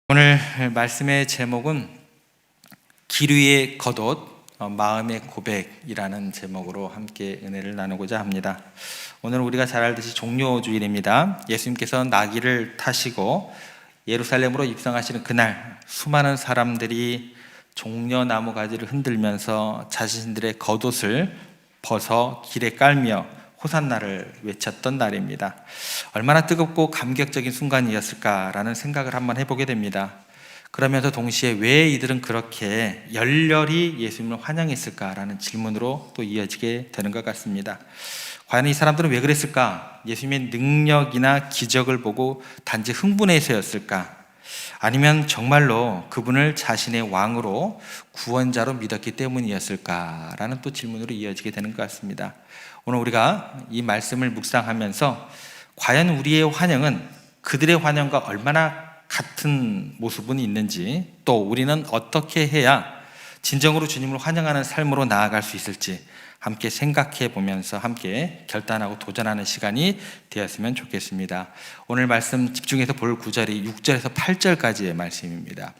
오늘 말씀의 제목은 길 위의 겉옷, 마음의 고백이라는 제목으로 함께 은혜를 나누고자 합니다. 오늘 우리가 잘 알듯이 종료주일입니다. 예수님께서 나귀를 타시고 예루살렘으로 입성하시는 그날, 수많은 사람들이 종려나무 가지를 흔들면서 자신들의 겉옷을 벗어 길에 깔며 호산나를 외쳤던 날입니다. 얼마나 뜨겁고 감격적인 순간이었을까라는 생각을 한번 해보게 됩니다. 그러면서 동시에 왜 이들은 그렇게 열렬히 예수님을 환영했을까라는 질문으로 또 이어지게 되는 것 같습니다. 과연 이 사람들은 왜 그랬을까? 예수님의 능력이나 기적을 보고 단지 흥분해서였을까? 아니면 정말로 그분을 자신의 왕으로 구원자로 믿었기 때문이었을까라는 또 질문으로 이어지게 되는 것 같습니다. 오늘 우리가 이 말씀을 묵상하면서 과연 우리의 환영은 그들의 환영과 얼마나 같은 모습은 있는지, 또 우리는 어떻게 해야 진정으로 주님을 환영하는 삶으로 나아갈 수 있을지 함께 생각해 보면서 함께 결단하고 도전하는 시간이 되었으면 좋겠습니다. 오늘 말씀 집중해서 볼 구절이 6절에서 8절까지의 말씀입니다.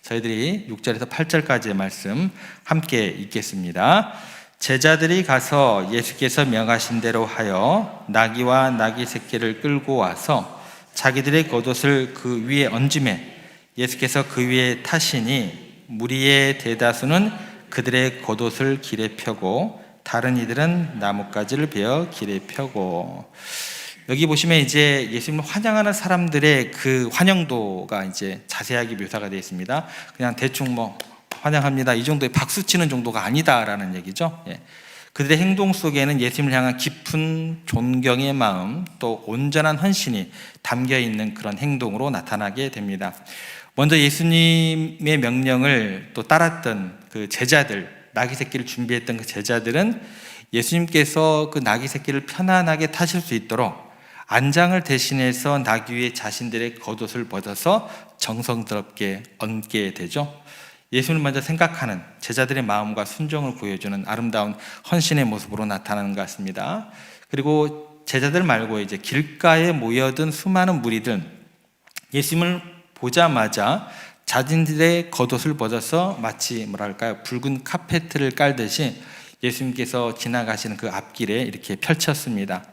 저희들이 6절에서 8절까지의 말씀 함께 읽겠습니다. 제자들이 가서 예수께서 명하신 대로 하여 나귀와 나귀 새끼를 끌고 와서 자기들의 겉옷을 그 위에 얹으매 예수께서 그 위에 타시니 무리의 대다수는 그들의 겉옷을 길에 펴고 다른 이들은 나뭇가지를 베어 길에 펴고. 여기 보시면 이제 예수님을 환영하는 사람들의 그 환영도가 이제 자세하게 묘사가 되어 있습니다. 그냥 대충 환영합니다 이 정도의 박수 치는 정도가 아니다라는 얘기죠. 그들의 행동 속에는 예수님을 향한 깊은 존경의 마음, 또 온전한 헌신이 담겨 있는 그런 행동으로 나타나게 됩니다. 먼저 예수님의 명령을 또 따랐던 그 제자들, 나귀 새끼를 준비했던 그 제자들은 예수님께서 그 나귀 새끼를 편안하게 타실 수 있도록 안장을 대신해서 나귀 위에 자신들의 겉옷을 벗어서 정성스럽게 얹게 되죠. 예수님을 먼저 생각하는 제자들의 마음과 순종을 보여주는 아름다운 헌신의 모습으로 나타나는 것 같습니다. 그리고 제자들 말고 이제 길가에 모여든 수많은 무리들, 예수님을 보자마자 자신들의 겉옷을 벗어서 마치 붉은 카페트를 깔듯이 예수님께서 지나가시는 그 앞길에 이렇게 펼쳤습니다.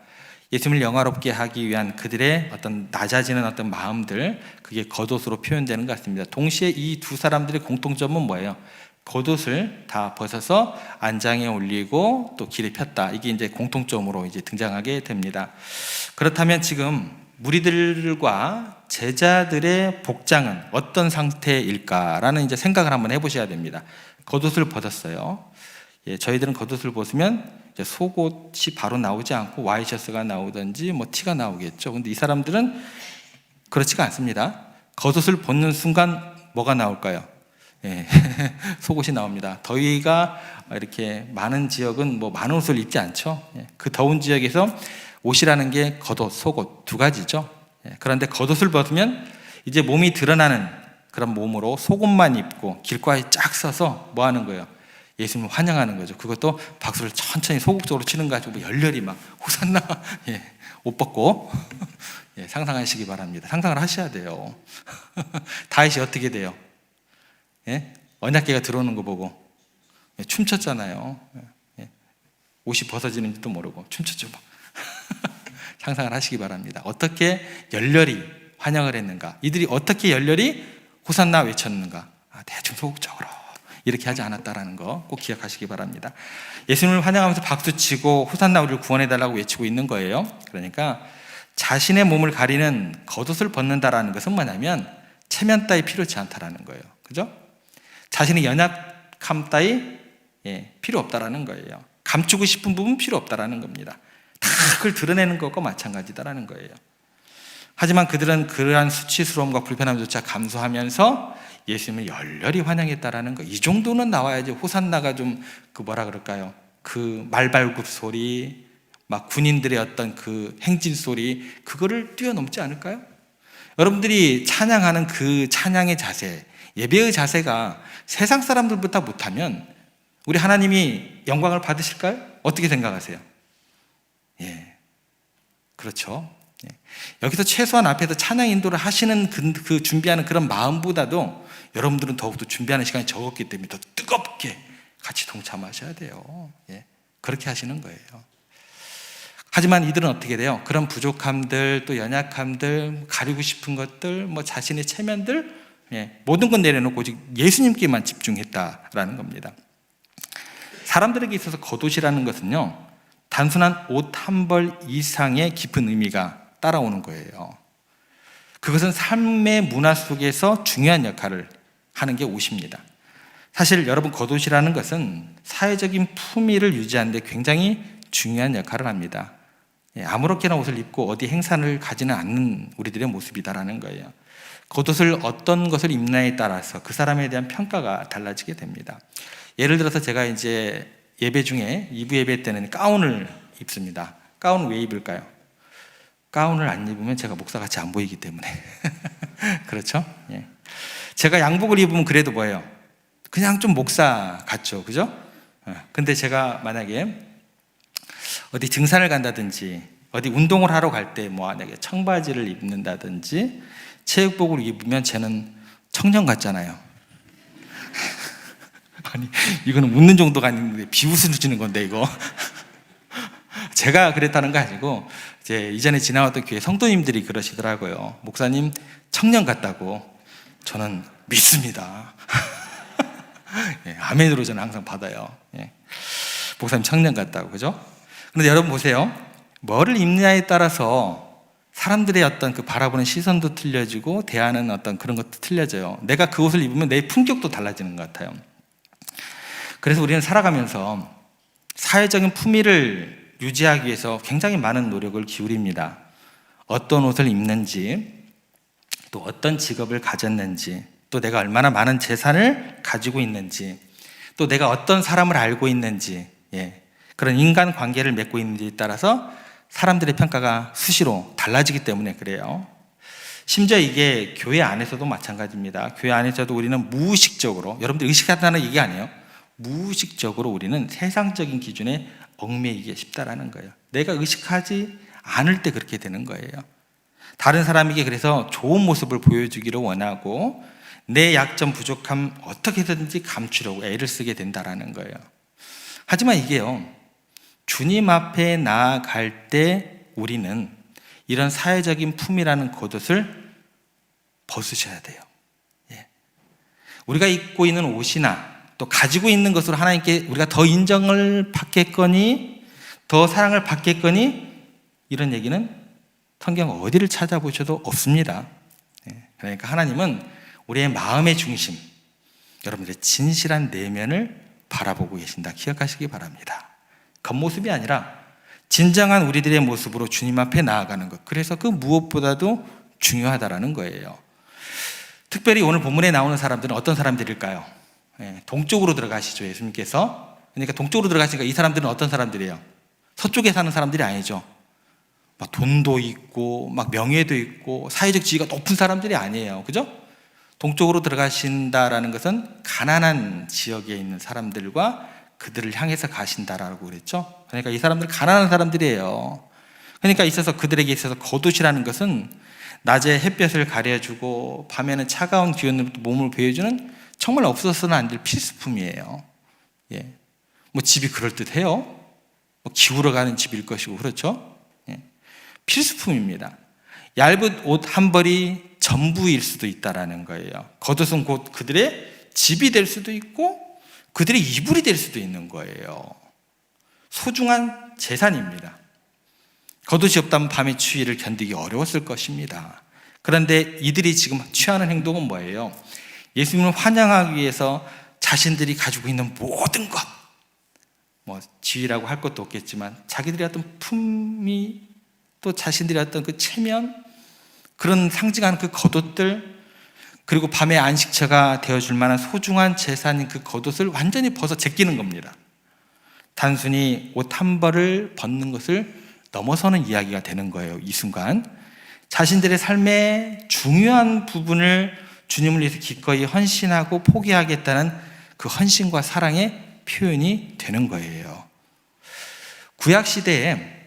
예수님을 영화롭게 하기 위한 그들의 어떤 낮아지는 어떤 마음들, 그게 겉옷으로 표현되는 것 같습니다. 동시에 이 두 사람들의 공통점은 뭐예요? 겉옷을 다 벗어서 안장에 올리고 또 길에 폈다. 이게 이제 공통점으로 이제 등장하게 됩니다. 그렇다면 지금 무리들과 제자들의 복장은 어떤 상태일까라는 이제 생각을 한번 해보셔야 됩니다. 겉옷을 벗었어요. 저희들은 겉옷을 벗으면 속옷이 바로 나오지 않고 와이셔츠가 나오든지 티가 나오겠죠. 근데 이 사람들은 그렇지가 않습니다. 겉옷을 벗는 순간 뭐가 나올까요? 속옷이 나옵니다. 더위가 이렇게 많은 지역은 많은 옷을 입지 않죠. 그 더운 지역에서 옷이라는 게 겉옷, 속옷 두 가지죠. 그런데 겉옷을 벗으면 이제 몸이 드러나는 그런 몸으로 속옷만 입고 길가에 쫙 서서 뭐 하는 거예요? 예수님을 환영하는 거죠. 그것도 박수를 천천히 소극적으로 치는 거 가지고 열렬히 호산나 옷 벗고 상상하시기 바랍니다. 상상을 하셔야 돼요. 다윗이 어떻게 돼요? 언약궤가 들어오는 거 보고 춤췄잖아요. 옷이 벗어지는지도 모르고 춤췄죠. 상상을 하시기 바랍니다. 어떻게 열렬히 환영을 했는가? 이들이 어떻게 열렬히 호산나 외쳤는가? 대충 소극적으로 이렇게 하지 않았다라는 거 꼭 기억하시기 바랍니다. 예수님을 환영하면서 박수치고 호산나 우리를 구원해달라고 외치고 있는 거예요. 그러니까 자신의 몸을 가리는 겉옷을 벗는다라는 것은 뭐냐면 체면 따위 필요치 않다라는 거예요. 그죠? 자신의 연약함 따위 필요 없다라는 거예요. 감추고 싶은 부분 필요 없다라는 겁니다. 다 그걸 드러내는 것과 마찬가지다라는 거예요. 하지만 그들은 그러한 수치스러움과 불편함조차 감수하면서 예수님을 열렬히 환영했다라는 거. 이 정도는 나와야지 호산나가 좀 그 말발굽 소리, 군인들의 어떤 그 행진 소리, 그거를 뛰어넘지 않을까요? 여러분들이 찬양하는 그 찬양의 자세, 예배의 자세가 세상 사람들보다 못하면 우리 하나님이 영광을 받으실까요? 어떻게 생각하세요? 그렇죠. 여기서 최소한 앞에서 찬양 인도를 하시는 그 준비하는 그런 마음보다도 여러분들은 더욱더 준비하는 시간이 적었기 때문에 더 뜨겁게 같이 동참하셔야 돼요. 그렇게 하시는 거예요. 하지만 이들은 어떻게 돼요? 그런 부족함들, 또 연약함들, 가리고 싶은 것들, 자신의 체면들, 모든 건 내려놓고 오직 예수님께만 집중했다라는 겁니다. 사람들에게 있어서 겉옷이라는 것은요, 단순한 옷 한 벌 이상의 깊은 의미가 따라오는 거예요. 그것은 삶의 문화 속에서 중요한 역할을 하는 게 옷입니다. 사실 여러분, 겉옷이라는 것은 사회적인 품위를 유지하는 데 굉장히 중요한 역할을 합니다. 아무렇게나 옷을 입고 어디 행사를 가지는 않는 우리들의 모습이다라는 거예요. 겉옷을 어떤 것을 입나에 따라서 그 사람에 대한 평가가 달라지게 됩니다. 예를 들어서 제가 이제 예배 중에 2부 예배 때는 가운을 입습니다. 가운을 왜 입을까요? 가운을 안 입으면 제가 목사같이 안 보이기 때문에 그렇죠? 제가 양복을 입으면 그래도 뭐예요? 그냥 좀 목사 같죠, 그죠? 근데 제가 만약에 어디 등산을 간다든지 어디 운동을 하러 갈 때 만약에 청바지를 입는다든지 체육복을 입으면 쟤는 청년 같잖아요. 아니, 이거는 웃는 정도가 아닌데 비웃으시는 건데 이거. 제가 그랬다는 거 아니고 이제 이전에 지나왔던 교회 성도님들이 그러시더라고요. 목사님 청년 같다고. 저는 믿습니다. 아멘으로 저는 항상 받아요. 목사님 청년 같다고, 그죠? 그런데 여러분 보세요. 뭐를 입느냐에 따라서 사람들의 어떤 그 바라보는 시선도 틀려지고 대하는 어떤 그런 것도 틀려져요. 내가 그 옷을 입으면 내 품격도 달라지는 것 같아요. 그래서 우리는 살아가면서 사회적인 품위를 유지하기 위해서 굉장히 많은 노력을 기울입니다. 어떤 옷을 입는지, 또 어떤 직업을 가졌는지, 또 내가 얼마나 많은 재산을 가지고 있는지, 또 내가 어떤 사람을 알고 있는지, 그런 인간 관계를 맺고 있는지에 따라서 사람들의 평가가 수시로 달라지기 때문에 그래요. 심지어 이게 교회 안에서도 마찬가지입니다. 교회 안에서도 우리는 무의식적으로, 여러분들 의식한다는 얘기 아니에요. 무의식적으로 우리는 세상적인 기준에 얽매이기 쉽다라는 거예요. 내가 의식하지 않을 때 그렇게 되는 거예요. 다른 사람에게 그래서 좋은 모습을 보여주기를 원하고 내 약점, 부족함 어떻게든지 감추려고 애를 쓰게 된다라는 거예요. 하지만 이게요, 주님 앞에 나아갈 때 우리는 이런 사회적인 품이라는 겉옷을 벗으셔야 돼요. 우리가 입고 있는 옷이나 또 가지고 있는 것으로 하나님께 우리가 더 인정을 받겠거니, 더 사랑을 받겠거니, 이런 얘기는 성경 어디를 찾아보셔도 없습니다. 그러니까 하나님은 우리의 마음의 중심, 여러분들의 진실한 내면을 바라보고 계신다. 기억하시기 바랍니다. 겉모습이 아니라 진정한 우리들의 모습으로 주님 앞에 나아가는 것, 그래서 그 무엇보다도 중요하다라는 거예요. 특별히 오늘 본문에 나오는 사람들은 어떤 사람들일까요? 동쪽으로 들어가시죠, 예수님께서. 그러니까 동쪽으로 들어가시니까 이 사람들은 어떤 사람들이에요? 서쪽에 사는 사람들이 아니죠. 막 돈도 있고 막 명예도 있고 사회적 지위가 높은 사람들이 아니에요, 그죠? 동쪽으로 들어가신다라는 것은 가난한 지역에 있는 사람들과 그들을 향해서 가신다라고 그랬죠. 그러니까 이 사람들은 가난한 사람들이에요. 그러니까 있어서 그들에게 있어서 겉옷이라는 것은 낮에 햇볕을 가려주고 밤에는 차가운 기온으로 몸을 베어주는 정말 없어서는 안 될 필수품이에요. 집이 그럴듯해요. 기울어 가는 집일 것이고, 그렇죠? 필수품입니다. 얇은 옷 한 벌이 전부일 수도 있다라는 거예요. 겉옷은 곧 그들의 집이 될 수도 있고 그들의 이불이 될 수도 있는 거예요. 소중한 재산입니다. 겉옷이 없다면 밤의 추위를 견디기 어려웠을 것입니다. 그런데 이들이 지금 취하는 행동은 뭐예요? 예수님을 환영하기 위해서 자신들이 가지고 있는 모든 것, 지위라고 할 것도 없겠지만 자기들의 어떤 품위, 또 자신들의 어떤 그 체면, 그런 상징하는 그 겉옷들, 그리고 밤의 안식처가 되어줄 만한 소중한 재산인 그 겉옷을 완전히 벗어 제끼는 겁니다. 단순히 옷 한 벌을 벗는 것을 넘어서는 이야기가 되는 거예요. 이 순간 자신들의 삶의 중요한 부분을 주님을 위해서 기꺼이 헌신하고 포기하겠다는 그 헌신과 사랑의 표현이 되는 거예요. 구약시대에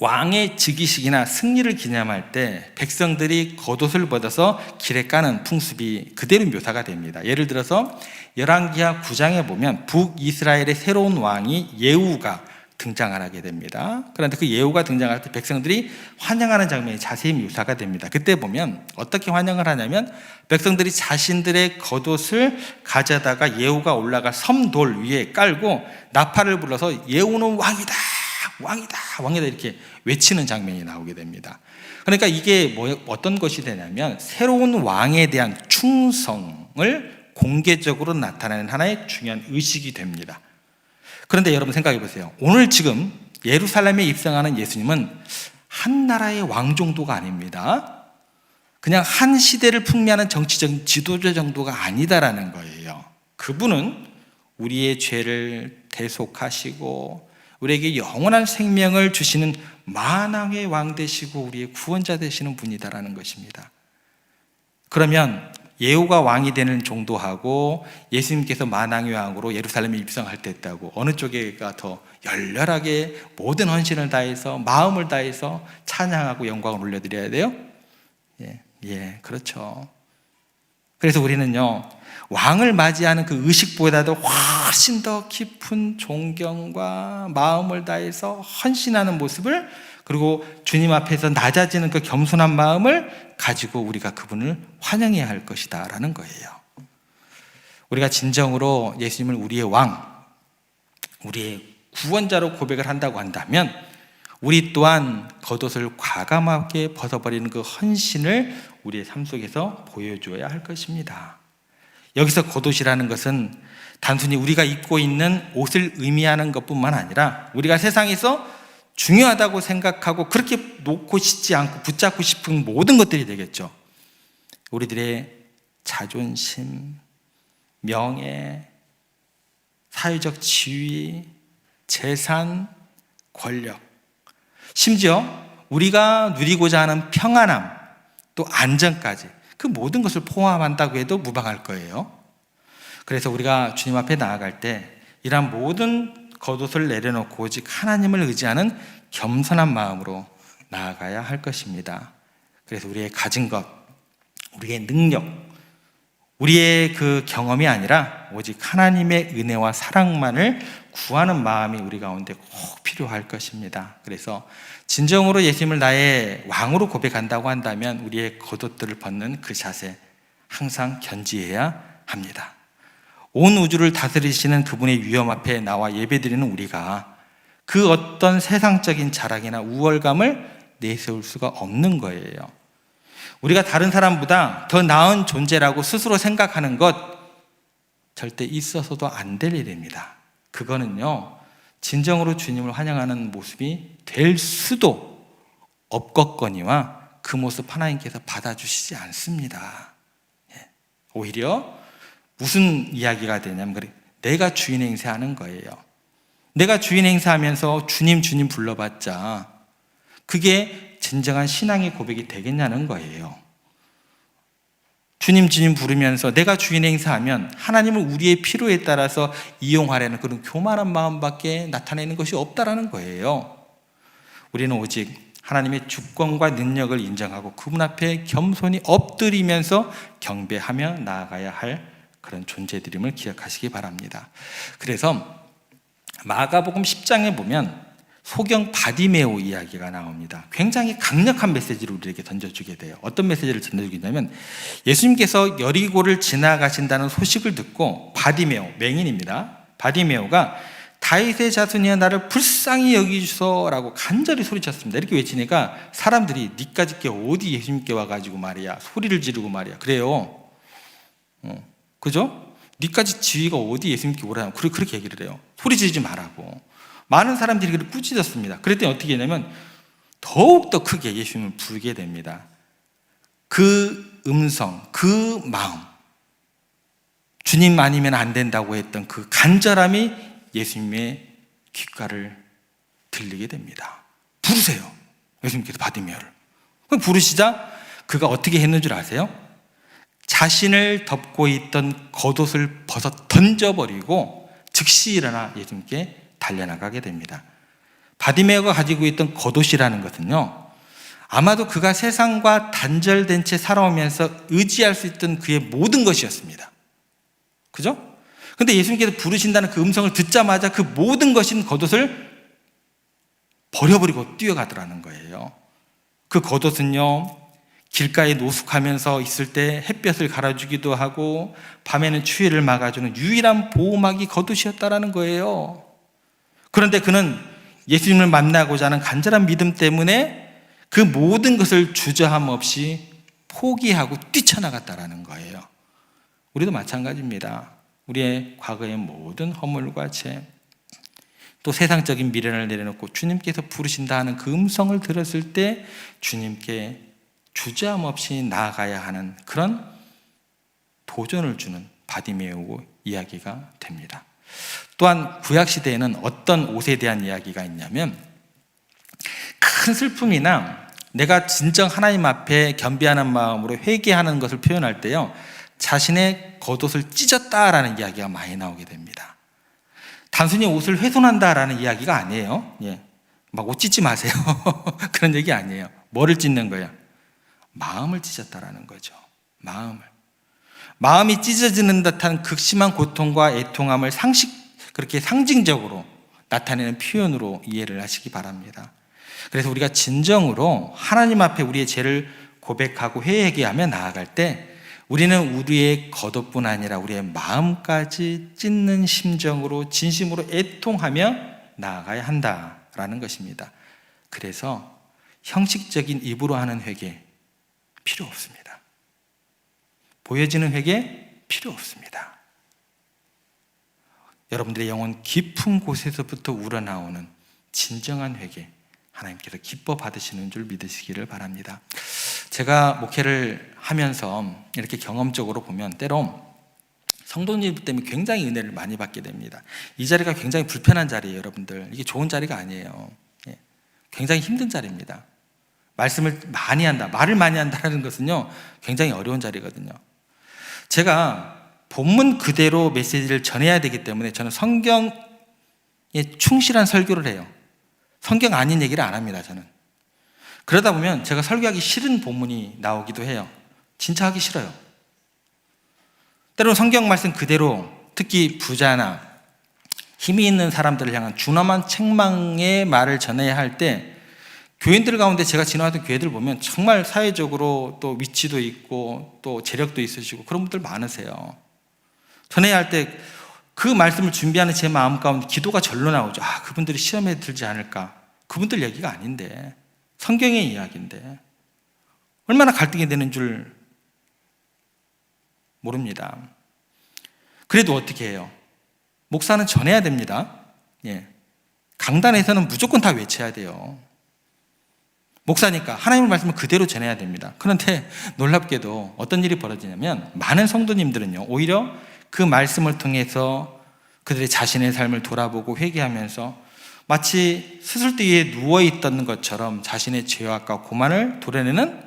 왕의 즉위식이나 승리를 기념할 때 백성들이 겉옷을 벗어서 길에 까는 풍습이 그대로 묘사가 됩니다. 예를 들어서 열왕기하 9장에 보면 북이스라엘의 새로운 왕이 예후가 등장을 하게 됩니다. 그런데 그 예후가 등장할 때 백성들이 환영하는 장면이 자세히 묘사가 됩니다. 그때 보면 어떻게 환영을 하냐면 백성들이 자신들의 겉옷을 가져다가 예후가 올라갈 섬돌 위에 깔고 나팔을 불러서 예후는 왕이다, 왕이다, 왕이다 이렇게 외치는 장면이 나오게 됩니다. 그러니까 이게 어떤 것이 되냐면 새로운 왕에 대한 충성을 공개적으로 나타내는 하나의 중요한 의식이 됩니다. 그런데 여러분 생각해 보세요. 오늘 지금 예루살렘에 입성하는 예수님은 한 나라의 왕 정도가 아닙니다. 그냥 한 시대를 풍미하는 정치적인 지도자 정도가 아니다라는 거예요. 그분은 우리의 죄를 대속하시고 우리에게 영원한 생명을 주시는 만왕의 왕 되시고 우리의 구원자 되시는 분이다라는 것입니다. 그러면 예후가 왕이 되는 정도하고 예수님께서 만왕의 왕으로 예루살렘에 입성할 때 했다고 어느 쪽에가 더 열렬하게 모든 헌신을 다해서 마음을 다해서 찬양하고 영광을 올려드려야 돼요? 그렇죠. 그래서 우리는요 왕을 맞이하는 그 의식보다도 훨씬 더 깊은 존경과 마음을 다해서 헌신하는 모습을, 그리고 주님 앞에서 낮아지는 그 겸손한 마음을 가지고 우리가 그분을 환영해야 할 것이다 라는 거예요. 우리가 진정으로 예수님을 우리의 왕, 우리의 구원자로 고백을 한다고 한다면 우리 또한 겉옷을 과감하게 벗어버리는 그 헌신을 우리의 삶 속에서 보여줘야 할 것입니다. 여기서 겉옷이라는 것은 단순히 우리가 입고 있는 옷을 의미하는 것뿐만 아니라 우리가 세상에서 중요하다고 생각하고 그렇게 놓고 싶지 않고 붙잡고 싶은 모든 것들이 되겠죠. 우리들의 자존심, 명예, 사회적 지위, 재산, 권력, 심지어 우리가 누리고자 하는 평안함, 또 안정까지 그 모든 것을 포함한다고 해도 무방할 거예요. 그래서 우리가 주님 앞에 나아갈 때 이러한 모든 겉옷을 내려놓고 오직 하나님을 의지하는 겸손한 마음으로 나아가야 할 것입니다. 그래서 우리의 가진 것, 우리의 능력, 우리의 그 경험이 아니라 오직 하나님의 은혜와 사랑만을 구하는 마음이 우리 가운데 꼭 필요할 것입니다. 그래서 진정으로 예수님을 나의 왕으로 고백한다고 한다면 우리의 겉옷들을 벗는 그 자세 항상 견지해야 합니다. 온 우주를 다스리시는 그분의 위엄 앞에 나와 예배드리는 우리가 그 어떤 세상적인 자랑이나 우월감을 내세울 수가 없는 거예요. 우리가 다른 사람보다 더 나은 존재라고 스스로 생각하는 것 절대 있어서도 안 될 일입니다. 그거는요 진정으로 주님을 환영하는 모습이 될 수도 없겠거니와 그 모습 하나님께서 받아주시지 않습니다. 오히려 무슨 이야기가 되냐면 내가 주인 행세하는 거예요. 내가 주인 행세하면서 주님 주님 불러봤자 그게 진정한 신앙의 고백이 되겠냐는 거예요. 주님 주님 부르면서 내가 주인 행사하면 하나님을 우리의 필요에 따라서 이용하려는 그런 교만한 마음밖에 나타내는 것이 없다라는 거예요. 우리는 오직 하나님의 주권과 능력을 인정하고 그분 앞에 겸손히 엎드리면서 경배하며 나아가야 할 그런 존재들임을 기억하시기 바랍니다. 그래서 마가복음 10장에 보면 소경 바디메오 이야기가 나옵니다. 굉장히 강력한 메시지를 우리에게 던져주게 돼요. 어떤 메시지를 던져주겠냐면 예수님께서 여리고를 지나가신다는 소식을 듣고 바디메오, 맹인입니다. 바디메오가 다윗의 자손이여 나를 불쌍히 여기소서라고 간절히 소리쳤습니다. 이렇게 외치니까 사람들이 니까짓 게 어디 예수님께 와가지고 말이야 소리를 지르고 말이야 그래요. 그죠? 니까짓 지위가 어디 예수님께 오라고 그렇게 얘기를 해요. 소리 지르지 말라고. 많은 사람들이 그를 꾸짖었습니다. 그랬더니 어떻게 했냐면 더욱더 크게 예수님을 부르게 됩니다. 그 음성, 그 마음, 주님 아니면 안 된다고 했던 그 간절함이 예수님의 귓가를 들리게 됩니다. 부르세요. 예수님께서 바디메오를. 그럼 부르시자 그가 어떻게 했는 줄 아세요? 자신을 덮고 있던 겉옷을 벗어 던져버리고 즉시 일어나 예수님께 달려나가게 됩니다. 바디메오가 가지고 있던 겉옷이라는 것은요, 아마도 그가 세상과 단절된 채 살아오면서 의지할 수 있던 그의 모든 것이었습니다. 그죠? 근데 예수님께서 부르신다는 그 음성을 듣자마자 그 모든 것인 겉옷을 버려버리고 뛰어가더라는 거예요. 그 겉옷은요, 길가에 노숙하면서 있을 때 햇볕을 가려주기도 하고 밤에는 추위를 막아주는 유일한 보호막이 겉옷이었다라는 거예요. 그런데 그는 예수님을 만나고자 하는 간절한 믿음 때문에 그 모든 것을 주저함 없이 포기하고 뛰쳐나갔다라는 거예요. 우리도 마찬가지입니다. 우리의 과거의 모든 허물과 죄, 또 세상적인 미련을 내려놓고 주님께서 부르신다 하는 그 음성을 들었을 때 주님께 주저함 없이 나아가야 하는 그런 도전을 주는 바디메오 이야기가 됩니다. 또한 구약시대에는 어떤 옷에 대한 이야기가 있냐면, 큰 슬픔이나 내가 진정 하나님 앞에 겸비하는 마음으로 회개하는 것을 표현할 때요, 자신의 겉옷을 찢었다라는 이야기가 많이 나오게 됩니다. 단순히 옷을 훼손한다라는 이야기가 아니에요. 막 옷 찢지 마세요. 그런 얘기 아니에요. 뭐를 찢는 거예요? 마음을 찢었다라는 거죠. 마음이 찢어지는 듯한 극심한 고통과 애통함을 그렇게 상징적으로 나타내는 표현으로 이해를 하시기 바랍니다. 그래서 우리가 진정으로 하나님 앞에 우리의 죄를 고백하고 회개하며 나아갈 때 우리는 우리의 겉옷뿐 아니라 우리의 마음까지 찢는 심정으로 진심으로 애통하며 나아가야 한다라는 것입니다. 그래서 형식적인 입으로 하는 회개 필요 없습니다. 보여지는 회개 필요 없습니다. 여러분들의 영혼 깊은 곳에서부터 우러나오는 진정한 회개, 하나님께서 기뻐 받으시는 줄 믿으시기를 바랍니다. 제가 목회를 하면서 이렇게 경험적으로 보면 때로 성도님 때문에 굉장히 은혜를 많이 받게 됩니다. 이 자리가 굉장히 불편한 자리예요, 여러분들. 이게 좋은 자리가 아니에요. 굉장히 힘든 자리입니다. 말을 많이 한다는 것은요, 굉장히 어려운 자리거든요. 제가 본문 그대로 메시지를 전해야 되기 때문에 저는 성경에 충실한 설교를 해요. 성경 아닌 얘기를 안 합니다, 저는. 그러다 보면 제가 설교하기 싫은 본문이 나오기도 해요. 진짜 하기 싫어요. 때로는 성경 말씀 그대로, 특히 부자나 힘이 있는 사람들을 향한 준엄한 책망의 말을 전해야 할 때, 교인들 가운데 제가 지나왔던 교회들 보면 정말 사회적으로 또 위치도 있고 또 재력도 있으시고 그런 분들 많으세요. 전해야 할 때 그 말씀을 준비하는 제 마음 가운데 기도가 절로 나오죠. 그분들이 시험에 들지 않을까. 그분들 얘기가 아닌데, 성경의 이야기인데 얼마나 갈등이 되는 줄 모릅니다. 그래도 어떻게 해요? 목사는 전해야 됩니다. 강단에서는 무조건 다 외쳐야 돼요. 목사니까 하나님의 말씀을 그대로 전해야 됩니다. 그런데 놀랍게도 어떤 일이 벌어지냐면, 많은 성도님들은요, 오히려 그 말씀을 통해서 그들의 자신의 삶을 돌아보고 회개하면서 마치 수술대 위에 누워있던 것처럼 자신의 죄악과 고만을 도려내는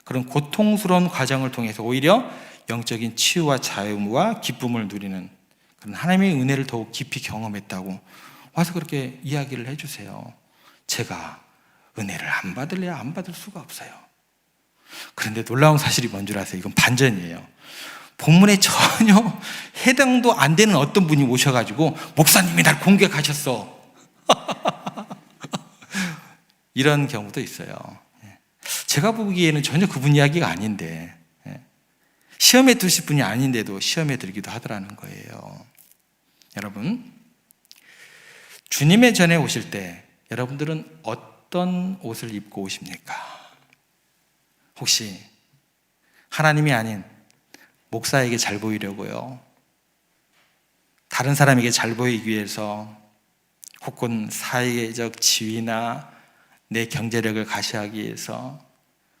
그런 고통스러운 과정을 통해서 오히려 영적인 치유와 자유와 기쁨을 누리는 그런 하나님의 은혜를 더욱 깊이 경험했다고 와서 그렇게 이야기를 해주세요. 제가 은혜를 안 받을래야 안 받을 수가 없어요. 그런데 놀라운 사실이 뭔 줄 아세요? 이건 반전이에요. 본문에 전혀 해당도 안 되는 어떤 분이 오셔가지고 목사님이 날 공격하셨어. 이런 경우도 있어요. 제가 보기에는 전혀 그분 이야기가 아닌데, 시험에 드실 분이 아닌데도 시험에 들기도 하더라는 거예요. 여러분, 주님의 전에 오실 때 여러분들은 어떤 옷을 입고 오십니까? 혹시 하나님이 아닌 목사에게 잘 보이려고요? 다른 사람에게 잘 보이기 위해서, 혹은 사회적 지위나 내 경제력을 가시하기 위해서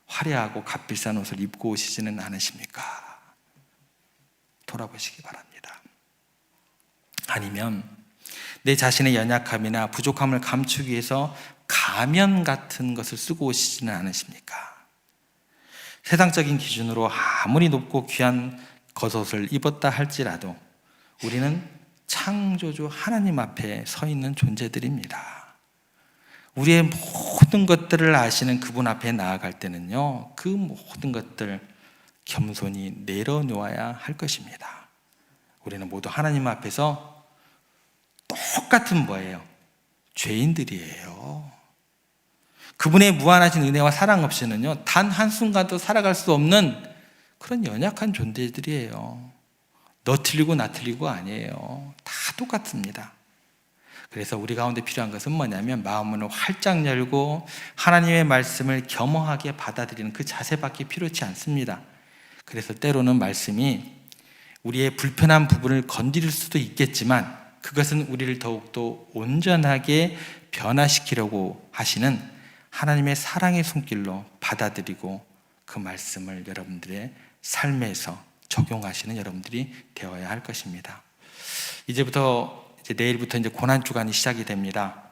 화려하고 값비싼 옷을 입고 오시지는 않으십니까? 돌아보시기 바랍니다. 아니면 내 자신의 연약함이나 부족함을 감추기 위해서 가면 같은 것을 쓰고 오시지는 않으십니까? 세상적인 기준으로 아무리 높고 귀한 겉옷을 입었다 할지라도 우리는 창조주 하나님 앞에 서 있는 존재들입니다. 우리의 모든 것들을 아시는 그분 앞에 나아갈 때는요, 그 모든 것들 겸손히 내려놓아야 할 것입니다. 우리는 모두 하나님 앞에서 똑같은 뭐예요? 죄인들이에요. 그분의 무한하신 은혜와 사랑 없이는요, 단 한순간도 살아갈 수 없는 그런 연약한 존재들이에요. 너 틀리고 나 틀리고 아니에요. 다 똑같습니다. 그래서 우리 가운데 필요한 것은 뭐냐면 마음을 활짝 열고 하나님의 말씀을 겸허하게 받아들이는 그 자세밖에 필요치 않습니다. 그래서 때로는 말씀이 우리의 불편한 부분을 건드릴 수도 있겠지만 그것은 우리를 더욱더 온전하게 변화시키려고 하시는 하나님의 사랑의 손길로 받아들이고 그 말씀을 여러분들의 삶에서 적용하시는 여러분들이 되어야 할 것입니다. 이제 내일부터 이제 고난 주간이 시작이 됩니다.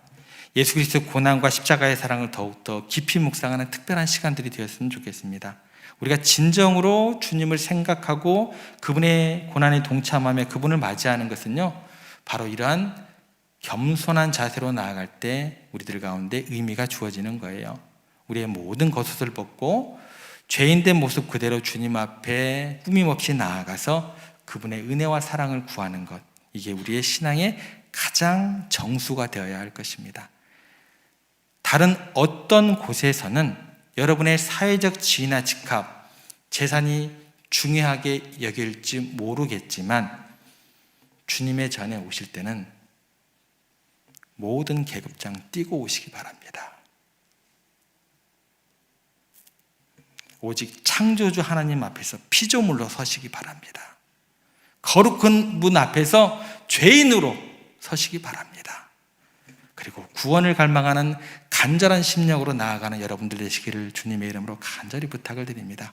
예수 그리스도의 고난과 십자가의 사랑을 더욱더 깊이 묵상하는 특별한 시간들이 되었으면 좋겠습니다. 우리가 진정으로 주님을 생각하고 그분의 고난에 동참하며 그분을 맞이하는 것은요, 바로 이러한 겸손한 자세로 나아갈 때 우리들 가운데 의미가 주어지는 거예요. 우리의 모든 겉옷을 벗고 죄인된 모습 그대로 주님 앞에 꾸밈없이 나아가서 그분의 은혜와 사랑을 구하는 것, 이게 우리의 신앙의 가장 정수가 되어야 할 것입니다. 다른 어떤 곳에서는 여러분의 사회적 지위나 직합, 재산이 중요하게 여길지 모르겠지만 주님의 전에 오실 때는 모든 계급장 띄고 오시기 바랍니다. 오직 창조주 하나님 앞에서 피조물로 서시기 바랍니다. 거룩한 문 앞에서 죄인으로 서시기 바랍니다. 그리고 구원을 갈망하는 간절한 심령으로 나아가는 여러분들 되시기를 주님의 이름으로 간절히 부탁을 드립니다.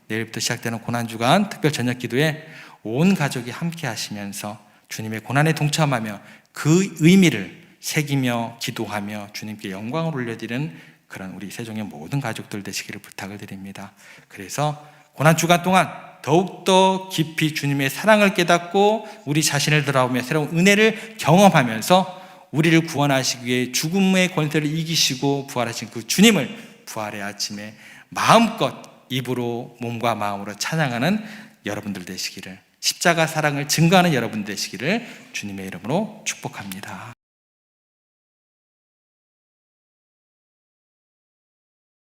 내일부터 시작되는 고난주간 특별 저녁 기도에 온 가족이 함께 하시면서 주님의 고난에 동참하며 그 의미를 새기며 기도하며 주님께 영광을 올려드리는 그런 우리 세종의 모든 가족들 되시기를 부탁을 드립니다. 그래서 고난주간 동안 더욱더 깊이 주님의 사랑을 깨닫고 우리 자신을 돌아보며 새로운 은혜를 경험하면서 우리를 구원하시기 위해 죽음의 권세를 이기시고 부활하신 그 주님을 부활의 아침에 마음껏 입으로 몸과 마음으로 찬양하는 여러분들 되시기를, 십자가 사랑을 증거하는 여러분 되시기를 주님의 이름으로 축복합니다.